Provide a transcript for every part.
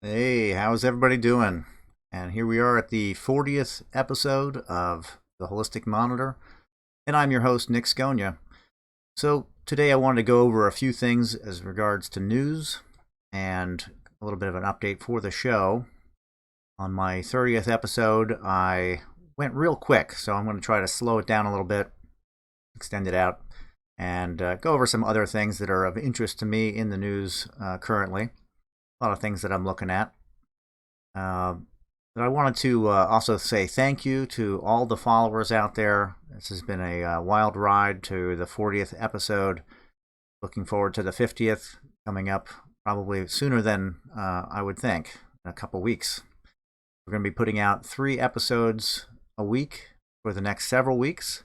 Hey, how's everybody doing? And here we are at the 40th episode of the Holistic Monitor, and I'm your host, Nick Scogna. So today I wanted to go over a few things as regards to news and a little bit of an update for the show. On my 30th episode, I went real quick, so I'm going to try to slow it down a little bit, extend it out, and go over some other things that are of interest to me in the news currently. A lot of things that I'm looking at. But I wanted to also say thank you to all the followers out there. This has been a wild ride to the 40th episode. Looking forward to the 50th coming up probably sooner than I would think, in a couple weeks. We're going to be putting out 3 episodes a week for the next several weeks,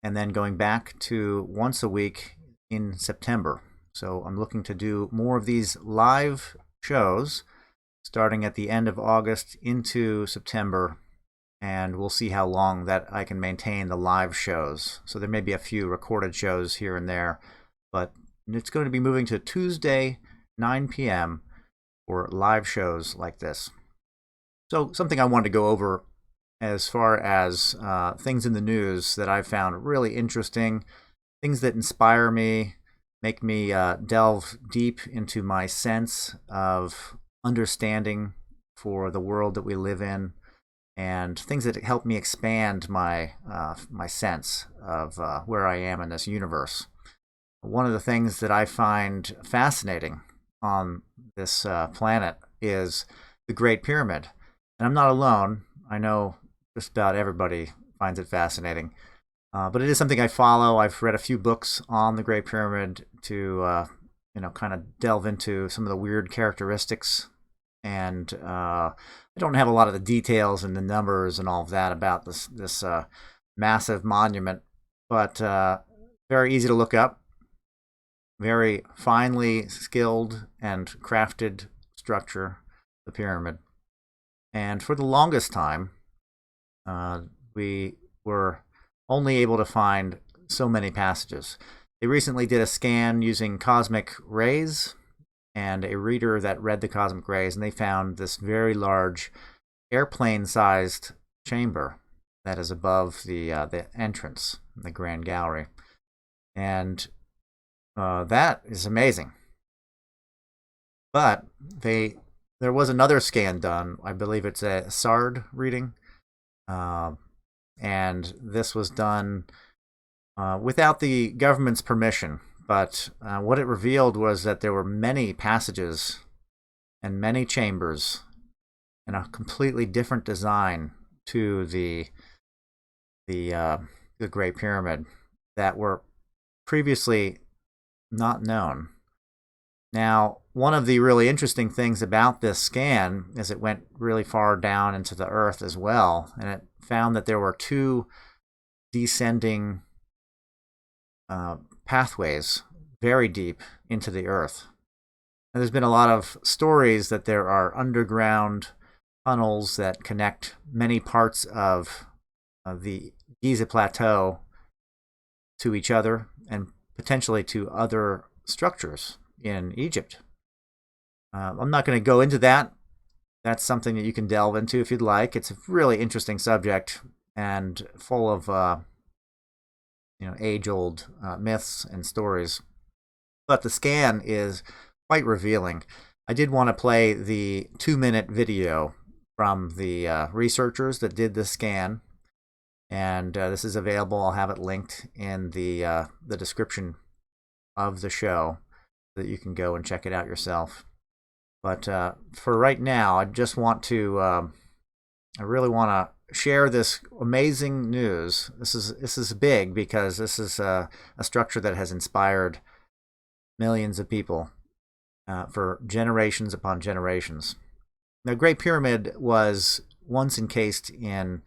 and then going back to once a week in September. So I'm looking to do more of these live shows starting at the end of August into September, and we'll see how long that I can maintain the live shows. So there may be a few recorded shows here and there, but it's going to be moving to Tuesday, 9 p.m. for live shows like this. So something I wanted to go over as far as things in the news that I've found really interesting, things that inspire me, make me delve deep into my sense of understanding for the world that we live in, and things that help me expand my sense of where I am in this universe. One of the things that I find fascinating on this planet is the Great Pyramid. And I'm not alone. I know just about everybody finds it fascinating. But it is something I follow. I've read a few books on the Great Pyramid to, kind of delve into some of the weird characteristics. And I don't have a lot of the details and the numbers and all of that about this massive monument, but very easy to look up. Very finely skilled and crafted structure, the pyramid. And for the longest time, we were only able to find so many passages. They recently did a scan using cosmic rays and a reader that read the cosmic rays, and they found this very large airplane-sized chamber that is above the entrance, the Grand Gallery. And that is amazing. But there was another scan done. I believe it's a SARD reading. And this was done without the government's permission. But what it revealed was that there were many passages and many chambers and a completely different design to the Great Pyramid that were previously not known. Now, one of the really interesting things about this scan is it went really far down into the earth as well, and it found that there were 2 descending pathways very deep into the earth. And there's been a lot of stories that there are underground tunnels that connect many parts of the Giza plateau to each other and potentially to other structures in Egypt. I'm not going to go into that. That's something that you can delve into if you'd like. It's a really interesting subject and full of age-old myths and stories. But the scan is quite revealing. I did want to play the 2-minute video from the researchers that did the scan, and this is available. I'll have it linked in the description of the show so that you can go and check it out yourself. But for right now, I just want to, I really want to share this amazing news. This is big because this is a structure that has inspired millions of people for generations upon generations. The Great Pyramid was once encased in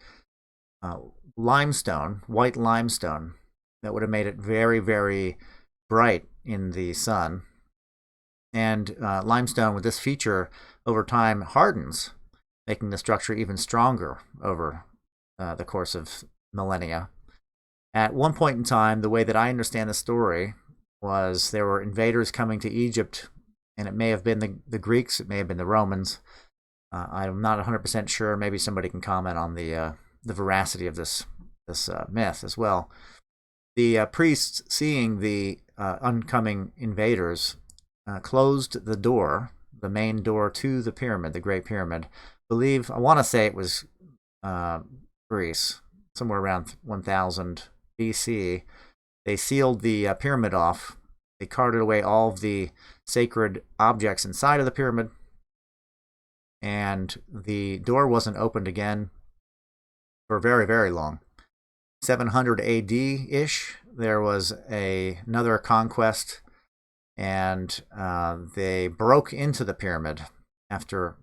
limestone, white limestone, that would have made it very, very bright in the sun. And limestone with this feature over time hardens, making the structure even stronger over the course of millennia. At one point in time, the way that I understand the story was there were invaders coming to Egypt and it may have been the Greeks, it may have been the Romans. I'm not 100% sure. Maybe somebody can comment on the veracity of this myth as well. The priests, seeing the oncoming invaders, closed the door, the main door to the pyramid, the Great Pyramid. I want to say it was Greece, somewhere around 1000 BC. They sealed the pyramid off. They carted away all of the sacred objects inside of the pyramid, and the door wasn't opened again for very, very long. 700 AD-ish, there was another conquest, and they broke into the pyramid after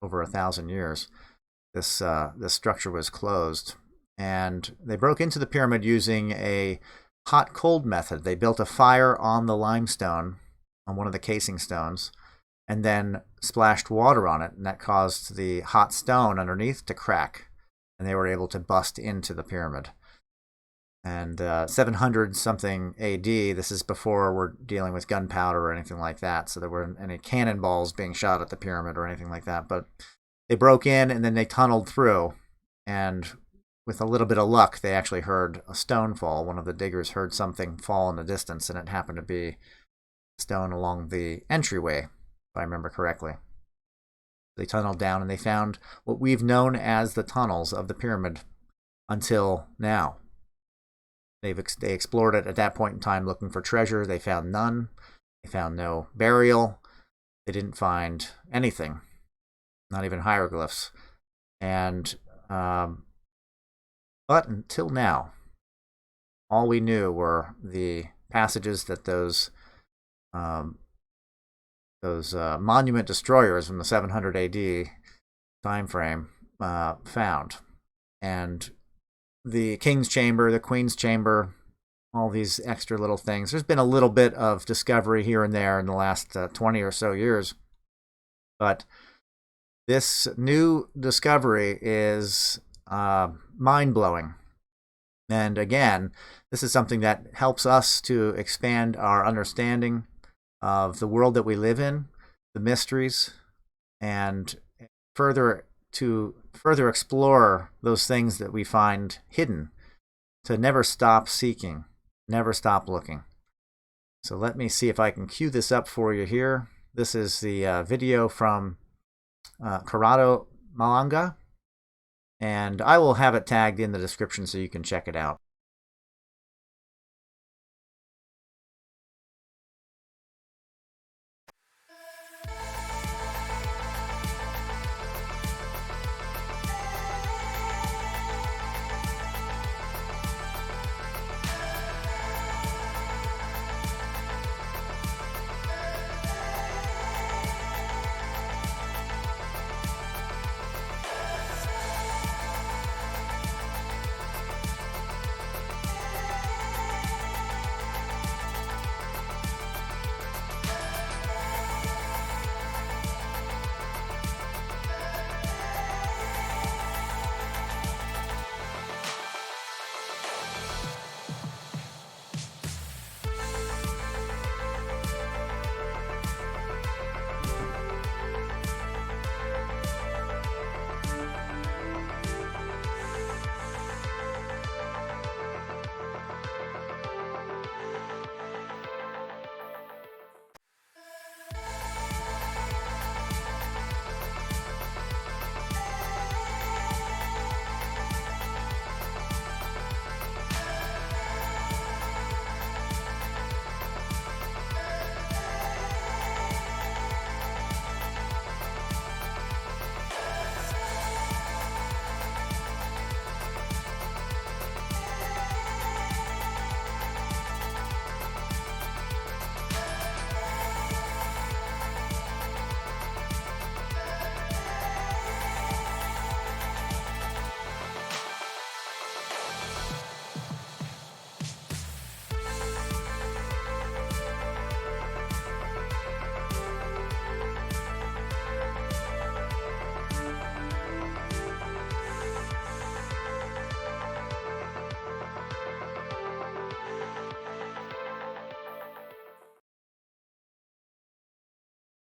over 1,000 years. This structure was closed, and they broke into the pyramid using a hot-cold method. They built a fire on the limestone, on one of the casing stones, and then splashed water on it, and that caused the hot stone underneath to crack, and they were able to bust into the pyramid. And 700-something AD, this is before we're dealing with gunpowder or anything like that, so there weren't any cannonballs being shot at the pyramid or anything like that, but they broke in and then they tunneled through, and with a little bit of luck, they actually heard a stone fall. One of the diggers heard something fall in the distance, and it happened to be a stone along the entryway, if I remember correctly. They tunneled down and they found what we've known as the tunnels of the pyramid until now. They explored it at that point in time looking for treasure. They found none. They found no burial. They didn't find anything, not even hieroglyphs. And but until now, all we knew were the passages that those monument destroyers from the 700 AD time frame found. And the king's chamber, the queen's chamber, all these extra little things. There's been a little bit of discovery here and there in the last 20 or so years. But this new discovery is mind-blowing. And again, this is something that helps us to expand our understanding of the world that we live in, the mysteries, and further explore those things that we find hidden, to never stop seeking, never stop looking. So let me see if I can cue this up for you here. This is the video from Corrado, Malanga, and I will have it tagged in the description so you can check it out.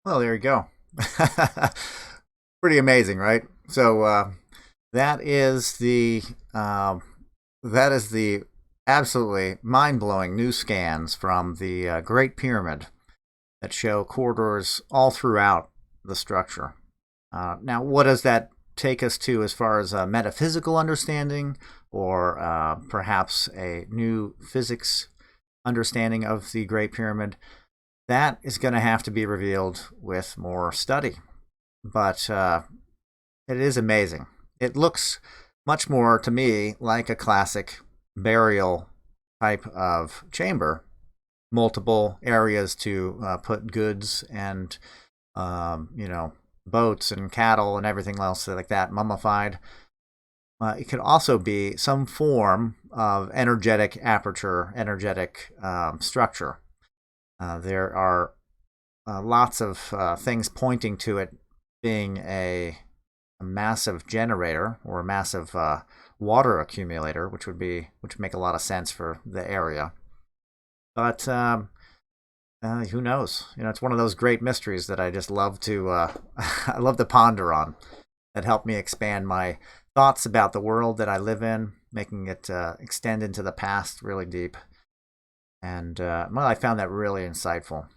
Well, there you go. Pretty amazing, right? So that is the uh, that is the absolutely mind-blowing new scans from the Great Pyramid that show corridors all throughout the structure. Now, what does that take us to as far as a metaphysical understanding, or perhaps a new physics understanding of the Great Pyramid? That is going to have to be revealed with more study. But it is amazing. It looks much more to me like a classic burial type of chamber. Multiple areas to put goods and, boats and cattle and everything else like that, mummified. It could also be some form of energetic aperture, energetic structure. There are lots of things pointing to it being a massive generator or a massive water accumulator, which would make a lot of sense for the area. But who knows? It's one of those great mysteries that I just love to I love to ponder on. That help me expand my thoughts about the world that I live in, making it extend into the past really deep. And I found that really insightful.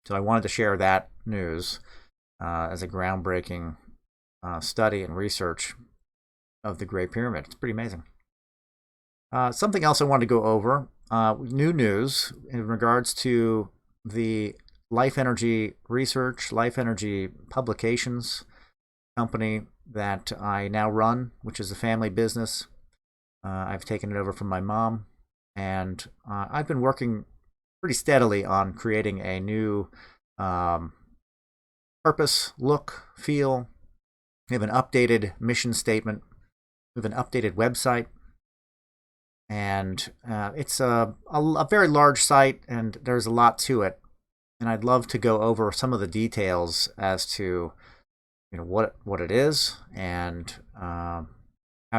So I wanted to share that news as a groundbreaking study and research of the Great Pyramid. It's pretty amazing. Something else I wanted to go over, new news in regards to the Life Energy Research, Life Energy Publications company that I now run, which is a family business. I've taken it over from my mom, and I've been working pretty steadily on creating a new purpose, look, feel. We have an updated mission statement. We have an updated website. And it's a very large site, and there's a lot to it. And I'd love to go over some of the details as to what it is and how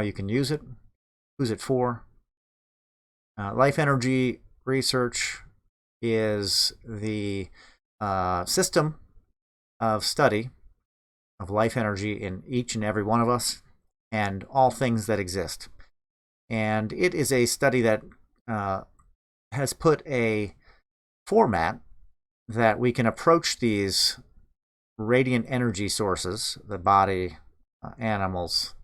you can use it, who's it for. Life Energy Research is the system of study of life energy in each and every one of us and all things that exist. And it is a study that has put a format that we can approach these radiant energy sources, the body, animals,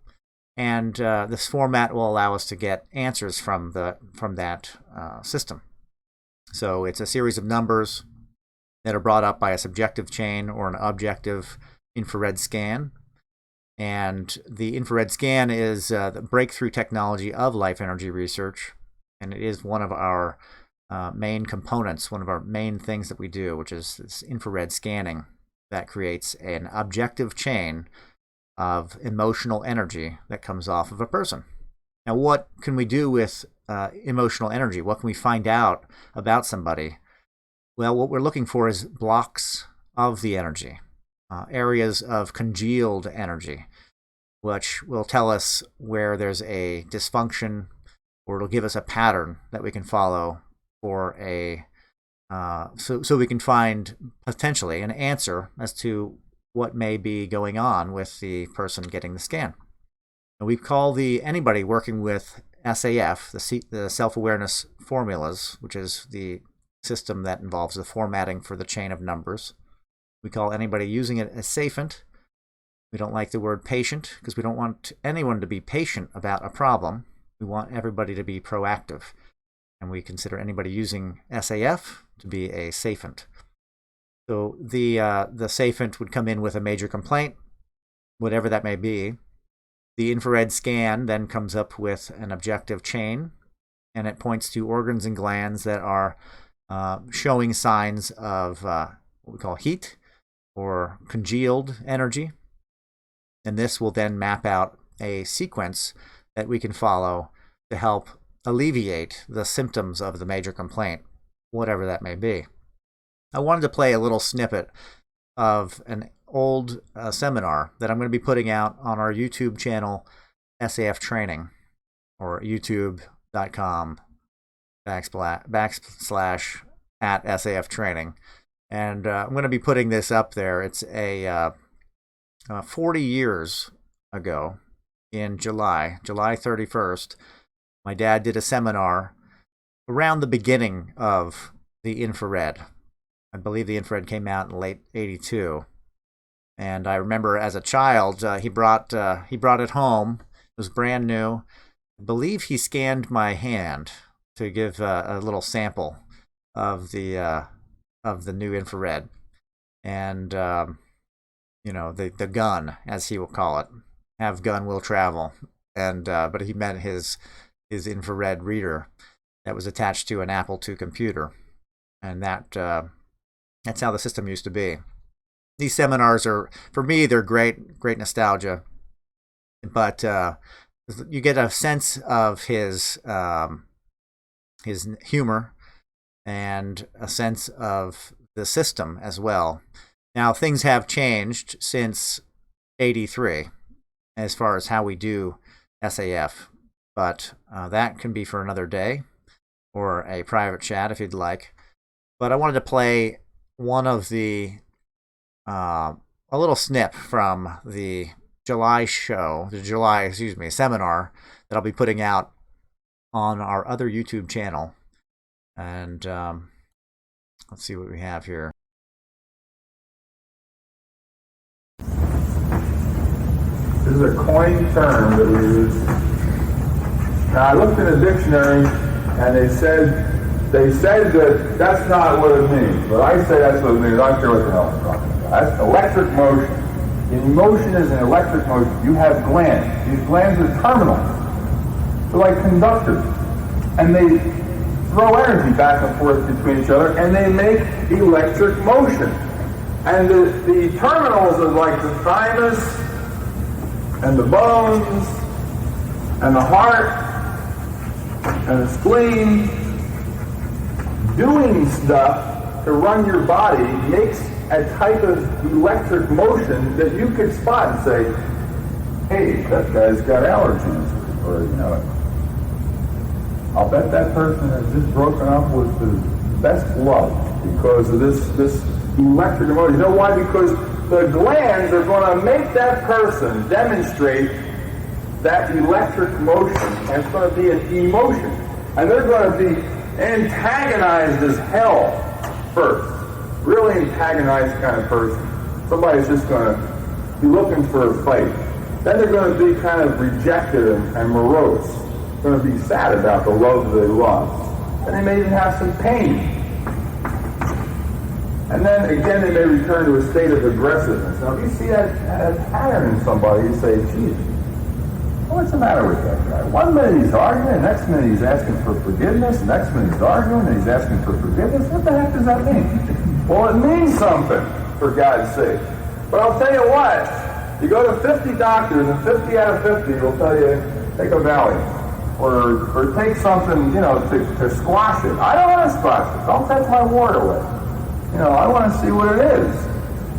and this format will allow us to get answers from that system. So it's a series of numbers that are brought up by a subjective chain or an objective infrared scan. And the infrared scan is the breakthrough technology of life energy research, and it is one of our main components, one of our main things that we do, which is this infrared scanning that creates an objective chain of emotional energy that comes off of a person. Now, what can we do with emotional energy? What can we find out about somebody? Well, what we're looking for is blocks of the energy, areas of congealed energy, which will tell us where there's a dysfunction, or it'll give us a pattern that we can follow for so we can find potentially an answer as to what may be going on with the person getting the scan. And we call anybody working with SAF, the self-awareness formulas, which is the system that involves the formatting for the chain of numbers. We call anybody using it a safent. We don't like the word patient because we don't want anyone to be patient about a problem. We want everybody to be proactive. And we consider anybody using SAF to be a safent. So the safent would come in with a major complaint, whatever that may be. The infrared scan then comes up with an objective chain, and it points to organs and glands that are showing signs of what we call heat or congealed energy. And this will then map out a sequence that we can follow to help alleviate the symptoms of the major complaint, whatever that may be. I wanted to play a little snippet of an old seminar that I'm going to be putting out on our YouTube channel, SAF Training, or youtube.com / @SAF Training. And I'm going to be putting this up there. It's a 40 years ago in July 31st, my dad did a seminar around the beginning of the infrared. I believe the infrared came out in late 82. And I remember as a child, he brought it home. It was brand new. I believe he scanned my hand to give a little sample of the new infrared, and the gun, as he will call it. Have gun will travel, and but he meant his infrared reader that was attached to an Apple II computer, and that's how the system used to be. These seminars are, for me, they're great nostalgia, but you get a sense of his humor and a sense of the system as well. Now, things have changed since 83 as far as how we do SAF, but that can be for another day or a private chat if you'd like. But I wanted to play one of the a little snip from the seminar that I'll be putting out on our other YouTube channel. And let's see what we have here. This is a coined term that we use. Now, I looked in a dictionary, and they said that that's not what it means. But I say that's what it means. I don't care what the hell I'm talking about. That's electric motion. And motion is an electric motion. You have glands. These glands are terminals. They're like conductors. And they throw energy back and forth between each other, and they make electric motion. And the terminals are like the thymus, and the bones, and the heart, and the spleen. Doing stuff to run your body makes a type of electric motion that you could spot and say, hey, that guy's got allergies, or, I'll bet that person has just broken up with the best love because of this electric emotion. You know why? Because the glands are going to make that person demonstrate that electric motion, and it's going to be an emotion. And they're going to be antagonized as hell first. Really antagonized kind of person. Somebody's just going to be looking for a fight. Then they're going to be kind of rejected and morose. Going to be sad about the love they lost. And they may even have some pain. And then again, they may return to a state of aggressiveness. Now, if you see that pattern in somebody, you say, geez, what's the matter with that guy? One minute he's arguing, the next minute he's asking for forgiveness, the next minute he's arguing, and he's asking for forgiveness. What the heck does that mean? Well, it means something, for God's sake. But I'll tell you what, you go to 50 doctors, and 50 out of 50 will tell you, take a Valium. Or take something, to squash it. I don't want to squash it. Don't take my wart away. I want to see what it is.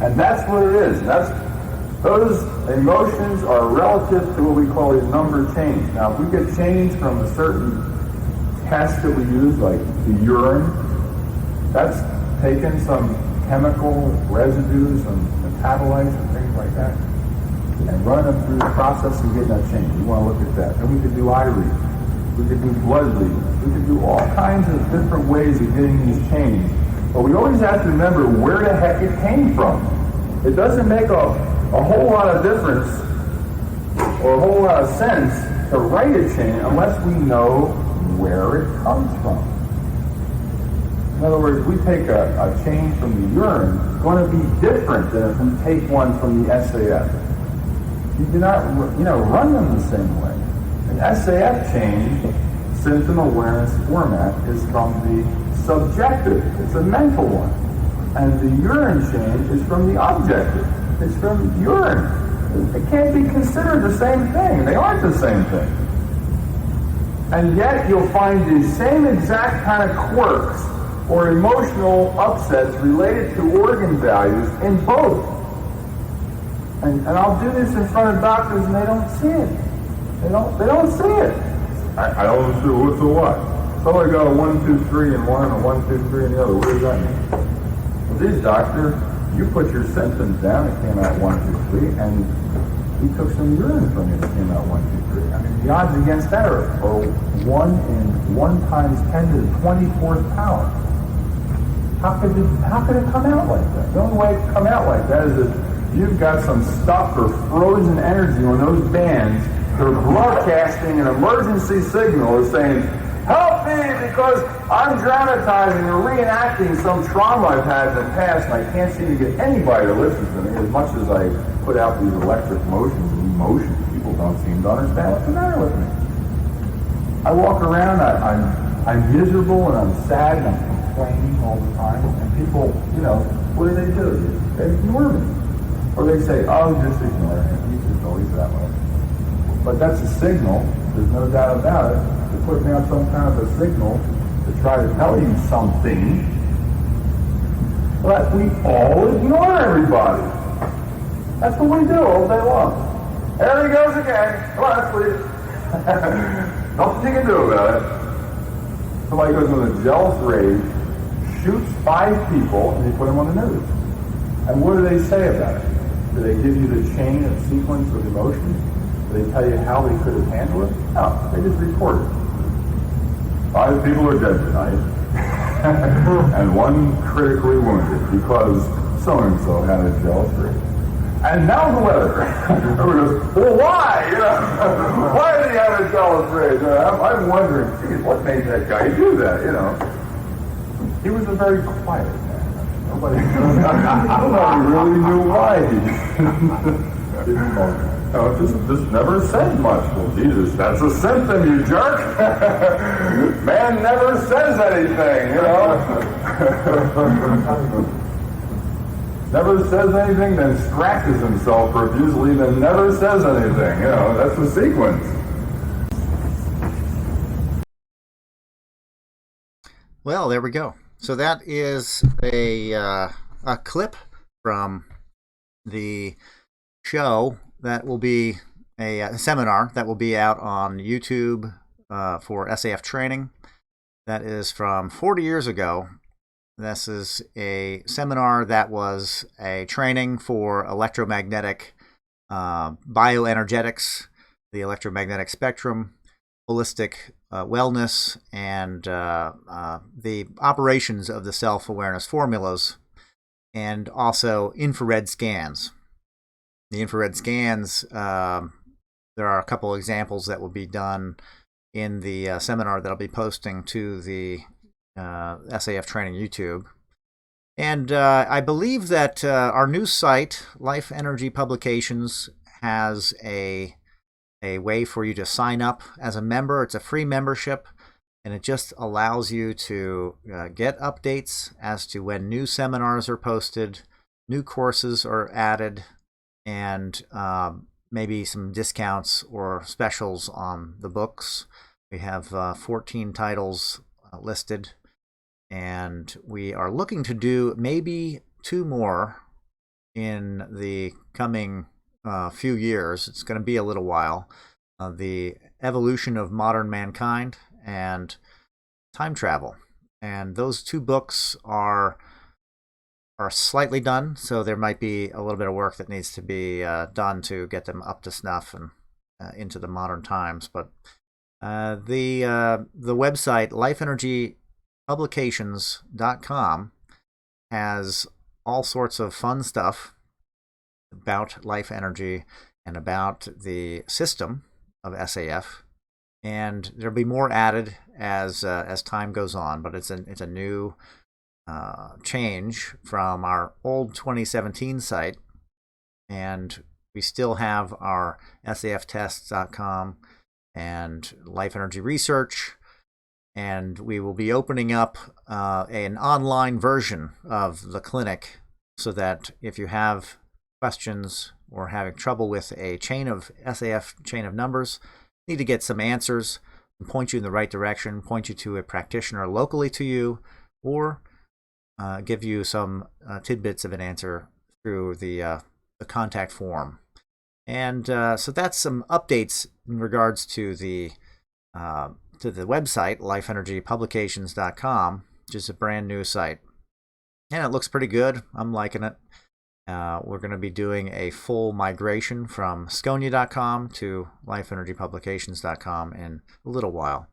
And that's what it is. Those emotions are relative to what we call a number change. Now, if we get change from a certain test that we use, like the urine, that's taken some chemical residues, some metabolites and things like that, and run them through the process and get that change. We want to look at that. Then we could do eye reading. We could do blood reading. We could do all kinds of different ways of getting these changes. But we always have to remember where the heck it came from. It doesn't make a whole lot of difference or a whole lot of sense to write a chain unless we know where it comes from. In other words, if we take a chain from the urine, it's going to be different than if we take one from the SAF. You do not, run them the same way. An SAF chain, symptom awareness format, is from the subjective. It's a mental one. And the urine chain is from the objective. It's from urine. It can't be considered the same thing. They aren't the same thing. And yet you'll find the same exact kind of quirks or emotional upsets related to organ values in both. And I'll do this in front of doctors, and they don't see it. They don't see it. I don't see what's the what. Somebody got a 1, 2, 3 in one and a 1, 2, 3 in the other. What does that mean? Well, geez, doctor, you put your symptoms down, it came out 1, 2, 3, and he took some urine from you, it came out 1, 2, 3. I mean, the odds against that are 1 in 1 times 10 to the 24th power. How could it come out like that? The only way it could come out like that is if you've got some stuff or frozen energy on those bands. They're broadcasting an emergency signal is saying, help me, because I'm dramatizing or reenacting some trauma I've had in the past, and I can't seem to get anybody to listen to me. As much as I put out these electric motions and emotions, people don't seem to understand what's the matter with me. I walk around, I'm miserable, and I'm sad, and I'm complaining all the time, and people, what do? They ignore me. Or they say, oh, just ignore him, he's just always that way. But that's a signal, there's no doubt about it. They're putting out some kind of a signal to try to tell you something. But we all ignore everybody. That's what we do all day long. There he goes again. Come on, please. Nothing you can do about it. Somebody goes with a jealous rage, shoots 5 people, and they put them on the news. And what do they say about it? Do they give you the chain of sequence of emotions? Do they tell you how they could have handled it? No, they just report it. 5 people are dead tonight, and 1 critically wounded because so-and-so had a jealous rage. And now the weather. Everyone goes, well, why? Why did he have a jealous rage? I'm wondering, geez, what made that guy do that? He was a very quiet man. Nobody really knew why he didn't. Just never said much. Well, Jesus, that's a symptom, you jerk. Man never says anything, Never says anything, then scratches himself profusely, then never says anything. That's the sequence. Well, there we go. So that is a clip from the show that will be a seminar that will be out on YouTube for SAF training. That is from 40 years ago. This is a seminar that was a training for electromagnetic bioenergetics, the electromagnetic spectrum, holistic wellness, and the operations of the self-awareness formulas, and also infrared scans. The infrared scans, there are a couple examples that will be done in the seminar that I'll be posting to the SAF Training YouTube. And I believe that our new site, Life Energy Publications, has a way for you to sign up as a member. It's a free membership, and it just allows you to get updates as to when new seminars are posted, new courses are added, and maybe some discounts or specials on the books. We have 14 titles listed, and we are looking to do maybe 2 more in the coming few years. It's going to be a little while. The Evolution of Modern Mankind and Time Travel. And those 2 books are slightly done, so there might be a little bit of work that needs to be done to get them up to snuff and into the modern times. But the website lifeenergypublications.com has all sorts of fun stuff about life energy and about the system of SAF, and there'll be more added as time goes on. But it's a new change from our old 2017 site, and we still have our saftests.com and Life Energy Research, and we will be opening up an online version of the clinic so that if you have questions or having trouble with a SAF chain of numbers, need to get some answers, and point you in the right direction, point you to a practitioner locally to you, or give you some tidbits of an answer through the contact form. And so that's some updates in regards to the website, lifeenergypublications.com, which is a brand new site. and it looks pretty good. I'm liking it. We're going to be doing a full migration from Scogna.com to lifeenergypublications.com in a little while.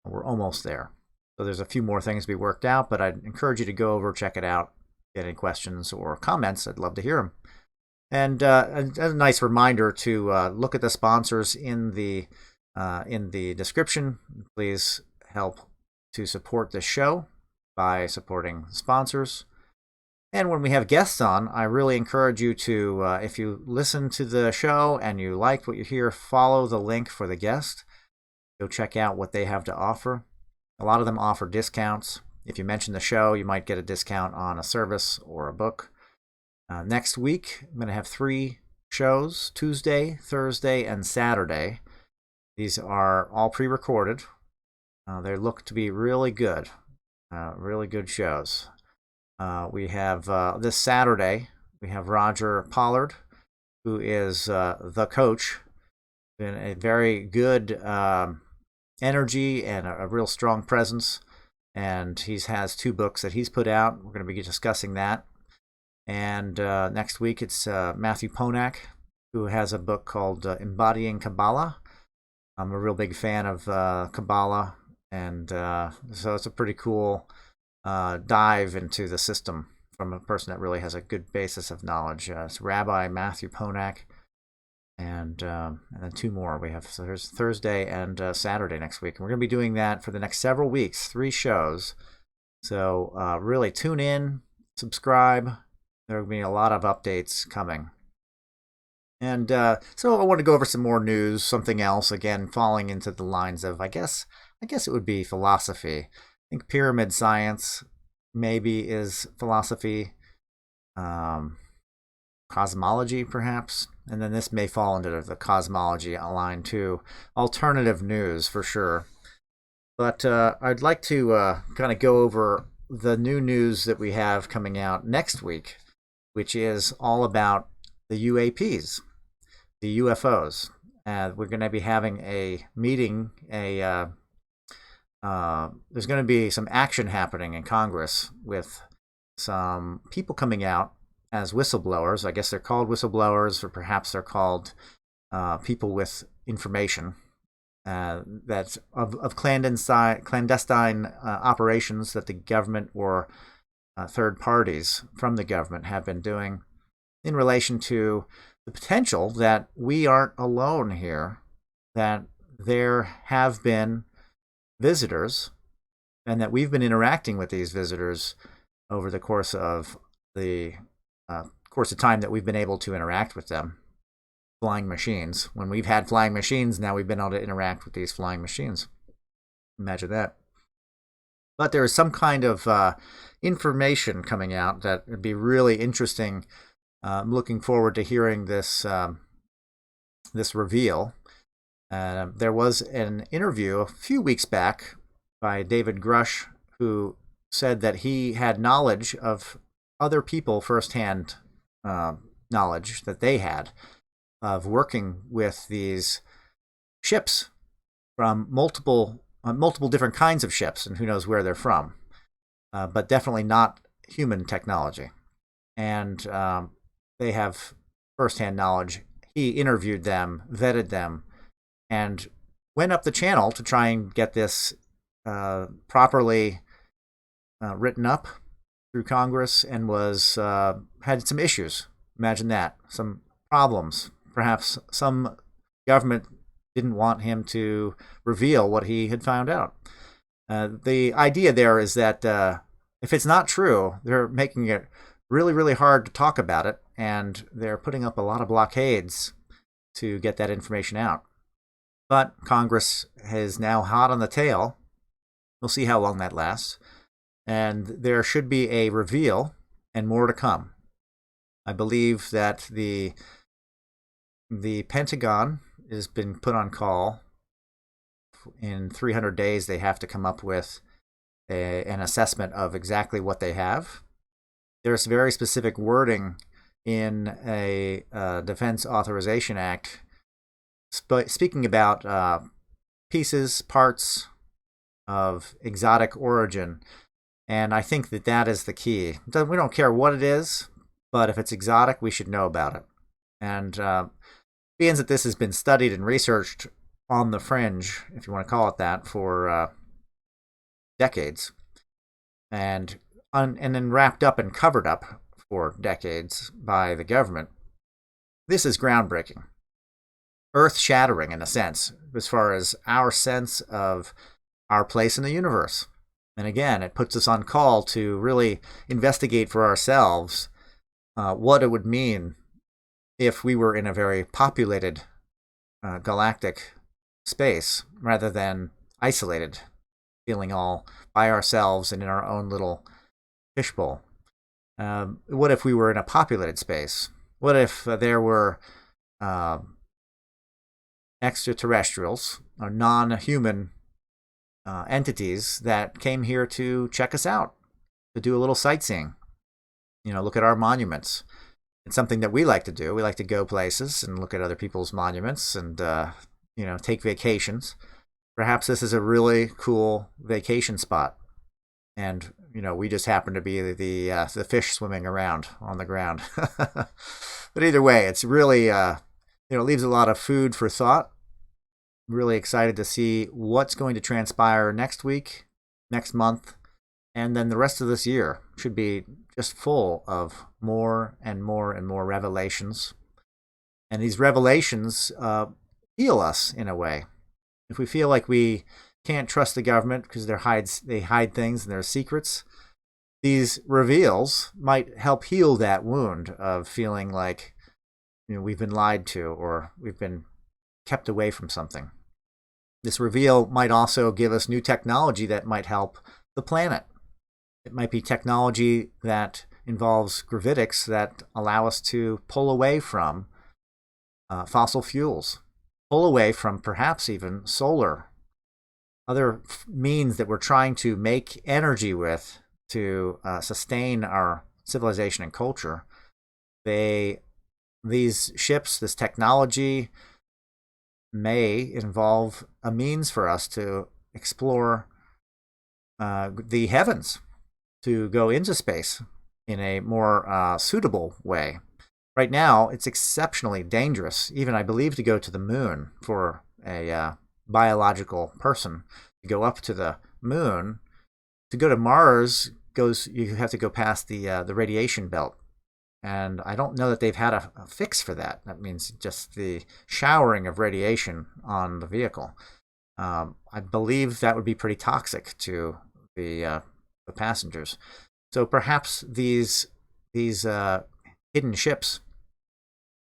We're almost there. So there's a few more things to be worked out, but I'd encourage you to go over, check it out. Get any questions or comments, I'd love to hear them. And a nice reminder to look at the sponsors in the description. Please help to support the show by supporting sponsors. And when we have guests on, I really encourage you to, if you listen to the show and you liked what you hear, follow the link for the guest. Go check out what they have to offer. A lot of them offer discounts. If you mention the show, you might get a discount on a service or a book. Next week, I'm going to have 3 shows, Tuesday, Thursday, and Saturday. These are all pre-recorded. They look to be really good shows. We have this Saturday, we have Roger Pollard, who is the coach, been a very good energy and a real strong presence, and he has 2 books that he's put out. We're going to be discussing that. And next week it's Matthew Ponak, who has a book called Embodying Kabbalah. I'm a real big fan of Kabbalah, and so it's a pretty cool dive into the system from a person that really has a good basis of knowledge. It's Rabbi Matthew Ponak, and then 2 more. We have there's Thursday and Saturday next week, and we're going to be doing that for the next several weeks, 3 shows. So really tune in, subscribe. There will be a lot of updates coming. And so I want to go over some more news, something else, again, falling into the lines of, I guess it would be philosophy. I think pyramid science maybe is philosophy, cosmology perhaps, and then this may fall into the cosmology line too. Alternative news for sure. But I'd like to kind of go over the new news that we have coming out next week, which is all about the UAPs, the UFOs. We're going to be having a meeting, there's going to be some action happening in Congress with some people coming out as whistleblowers. I guess they're called whistleblowers, or perhaps they're called people with information that's of clandestine operations that the government or third parties from the government have been doing in relation to the potential that we aren't alone here, that there have been visitors and that we've been interacting with these visitors over the course of time that we've been able to interact with them. Flying machines. When we've had flying machines, now we've been able to interact with these flying machines. Imagine that. But there is some kind of information coming out that would be really interesting. I'm looking forward to hearing this reveal. There was an interview a few weeks back by David Grush, who said that he had knowledge of other people, firsthand knowledge that they had of working with these ships from multiple different kinds of ships, and who knows where they're from, but definitely not human technology. And they have firsthand knowledge. He interviewed them, vetted them, and went up the channel to try and get this properly written up through Congress, and was had some issues. Imagine that, some problems. Perhaps some government didn't want him to reveal what he had found out. The idea there is that if it's not true, they're making it really, really hard to talk about it, and they're putting up a lot of blockades to get that information out. But Congress is now hot on the tail. We'll see how long that lasts. And there should be a reveal and more to come. I believe that the Pentagon has been put on call. In 300 days, they have to come up with an assessment of exactly what they have. There's very specific wording in a Defense Authorization Act speaking about pieces, parts of exotic origin. And I think that that is the key. We don't care what it is, but if it's exotic, we should know about it. And being that this has been studied and researched on the fringe, if you want to call it that, for decades, and then wrapped up and covered up for decades by the government, this is groundbreaking, earth-shattering in a sense, as far as our sense of our place in the universe. And again, it puts us on call to really investigate for ourselves what it would mean if we were in a very populated galactic space rather than isolated, feeling all by ourselves and in our own little fishbowl. What if we were in a populated space? What if there were extraterrestrials or non-human entities that came here to check us out, to do a little sightseeing, look at our monuments? It's something that we like to do. We like to go places and look at other people's monuments and, take vacations. Perhaps this is a really cool vacation spot. And, we just happen to be the fish swimming around on the ground. But either way, it's really, it leaves a lot of food for thought. I'm really excited to see what's going to transpire next week, next month, and then the rest of this year should be just full of more and more and more revelations. And these revelations heal us in a way. If we feel like we can't trust the government because they hide things and their secrets, these reveals might help heal that wound of feeling like we've been lied to or we've been kept away from something. This reveal might also give us new technology that might help the planet. It might be technology that involves gravitics that allow us to pull away from fossil fuels, pull away from perhaps even solar, other means that we're trying to make energy with to sustain our civilization and culture. These ships, this technology, may involve a means for us to explore the heavens, to go into space in a more suitable way. Right now, it's exceptionally dangerous, even I believe, to go to the moon for a biological person. To go up to the moon, to go to Mars, you have to go past the radiation belt. And I don't know that they've had a fix for that. That means just the showering of radiation on the vehicle. I believe that would be pretty toxic to the passengers. So perhaps these hidden ships,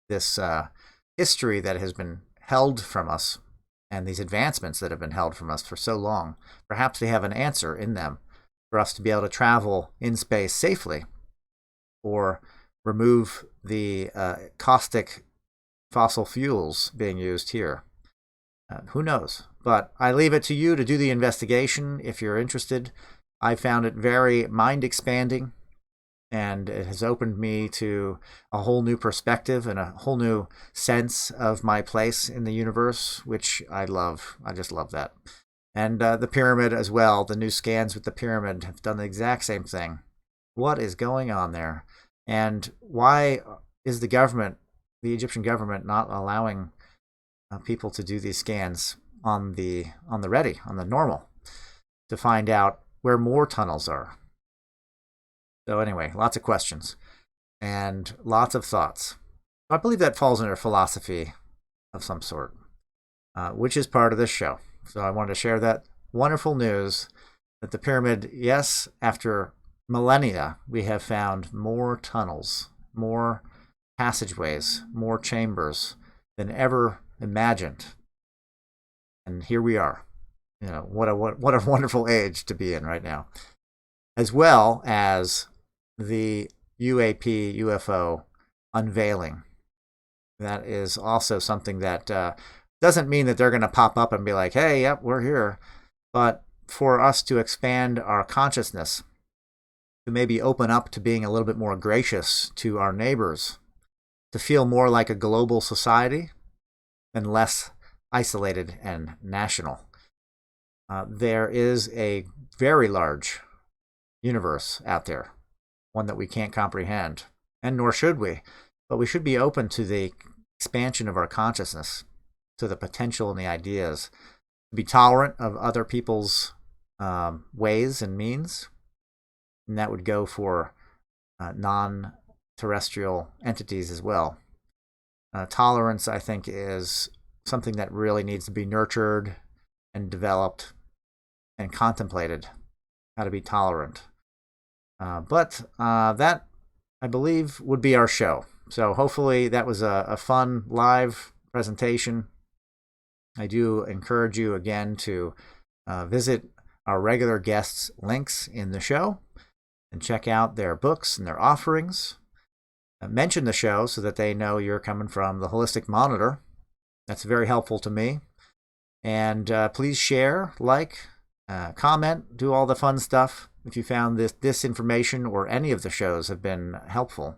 this history that has been held from us, and these advancements that have been held from us for so long, perhaps they have an answer in them for us to be able to travel in space safely, or remove the caustic fossil fuels being used here. Who knows? But I leave it to you to do the investigation if you're interested. I found it very mind-expanding, and it has opened me to a whole new perspective and a whole new sense of my place in the universe, which I love. I just love that. And the pyramid as well. The new scans with the pyramid have done the exact same thing. What is going on there? And why is the Egyptian government, not allowing people to do these scans on the normal, to find out where more tunnels are? So anyway, lots of questions and lots of thoughts. I believe that falls under philosophy of some sort, which is part of this show. So I wanted to share that wonderful news that the pyramid, yes, after millennia, we have found more tunnels, more passageways, more chambers than ever imagined. And here we are. What a wonderful age to be in right now. As well as the UFO unveiling. That is also something that doesn't mean that they're going to pop up and be like, hey, yep, we're here. But for us to expand our consciousness, to maybe open up to being a little bit more gracious to our neighbors, to feel more like a global society and less isolated and national. There is a very large universe out there, one that we can't comprehend, and nor should we. But we should be open to the expansion of our consciousness, to the potential and the ideas, to be tolerant of other people's ways and means. And that would go for non-terrestrial entities as well. Tolerance, I think, is something that really needs to be nurtured and developed and contemplated, how to be tolerant. But that, I believe, would be our show. So hopefully that was a fun live presentation. I do encourage you again to visit our regular guests' links in the show and check out their books and their offerings. Mention the show so that they know you're coming from the Holistic Monitor. That's very helpful to me. And please share, like, comment, do all the fun stuff if you found this information or any of the shows have been helpful.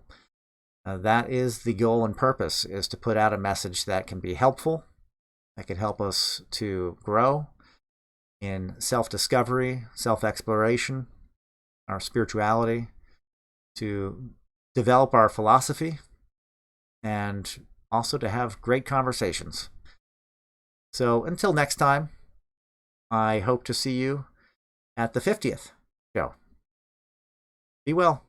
That is the goal and purpose, is to put out a message that can be helpful, that can help us to grow in self-discovery, self-exploration, our spirituality, to develop our philosophy, and also to have great conversations. So until next time, I hope to see you at the 50th show. Be well.